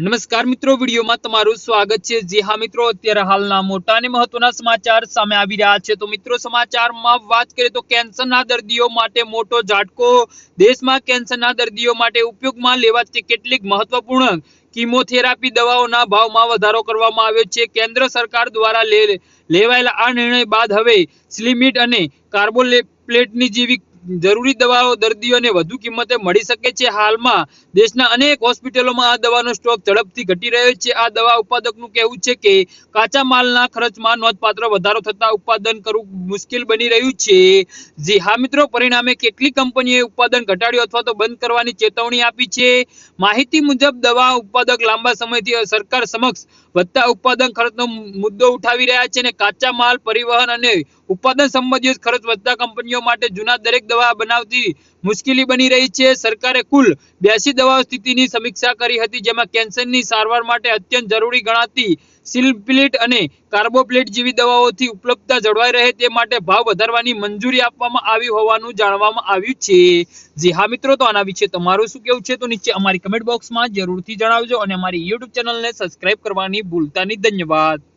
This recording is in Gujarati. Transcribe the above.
નમસ્કાર મિત્રો, વિડીયોમાં તમારું સ્વાગત છે। જી હા મિત્રો, અત્યારે હાલના મોટા અને મહત્વના સમાચાર સામે આવી રહ્યા છે। તો મિત્રો, સમાચારમાં વાત કરીએ તો કેન્સરના દર્દીઓ માટે મોટો ઝાટકો। દેશમાં કેન્સરના દર્દીઓ માટે ઉપયોગમાં લેવાતી કેટલીક મહત્વપૂર્ણ કીમોથેરાપી દવાઓના ભાવમાં વધારો કરવામાં આવ્યો છે। કેન્દ્ર સરકાર દ્વારા લેવાયેલા આ નિર્ણય બાદ હવે સ્લિમિટ અને કાર્બોપ્લેટની જેવી જરૂરી દવાઓ દર્દીઓને વધુ કિંમતે મળી શકે છે। હાલમાં દેશના અનેક હોસ્પિટલોમાં આ દવાનો સ્ટોક ઝડપથી ઘટી રહ્યો છે। આ દવા ઉત્પાદકનું કહેવું છે કે કાચા માલના ખર્ચમાં નોંધપાત્ર વધારો થતા ઉત્પાદન કરવું મુશ્કેલ બની રહ્યું છે। જી હા મિત્રો, પરિણામે કેટલીક કંપનીઓએ ઉત્પાદન ઘટાડ્યું અથવા તો બંધ કરવાની ચેતવણી આપી છે। માહિતી મુજબ દવા ઉત્પાદક લાંબા સમયથી સરકાર સમક્ષ વધતા ઉત્પાદન ખર્ચનો મુદ્દો ઉઠાવી રહ્યા છે અને કાચા માલ, પરિવહન અને ઉત્પાદન સંબંધિત ખર્ચ વધતા કંપનીઓ માટે જૂના દરેક દવા બનાવતી મુશ્કેલી બની રહી છે। સરકારે કુલ 82 દવાઓ સ્થિતિની સમીક્ષા કરી હતી, જેમાં કેન્સરની સારવાર માટે અત્યંત જરૂરી ગણાતી સ્લિમિટ અને કાર્બોપ્લેટ જેવી દવાઓથી ઉપલબ્ધતા જળવાઈ રહે તે માટે ભાવ વધારવાની મંજૂરી આપવામાં આવી હોવાનું જાણવામાં આવ્યું છે। જી હા મિત્રો, તો આના વિશે તમારું શું કહેવું છે તો નીચે અમારી કમેન્ટ બોક્સમાં જરૂરથી જણાવજો અને અમારી YouTube ચેનલને સબસ્ક્રાઇબ કરવાની ભૂલતા નહીં। ધન્યવાદ।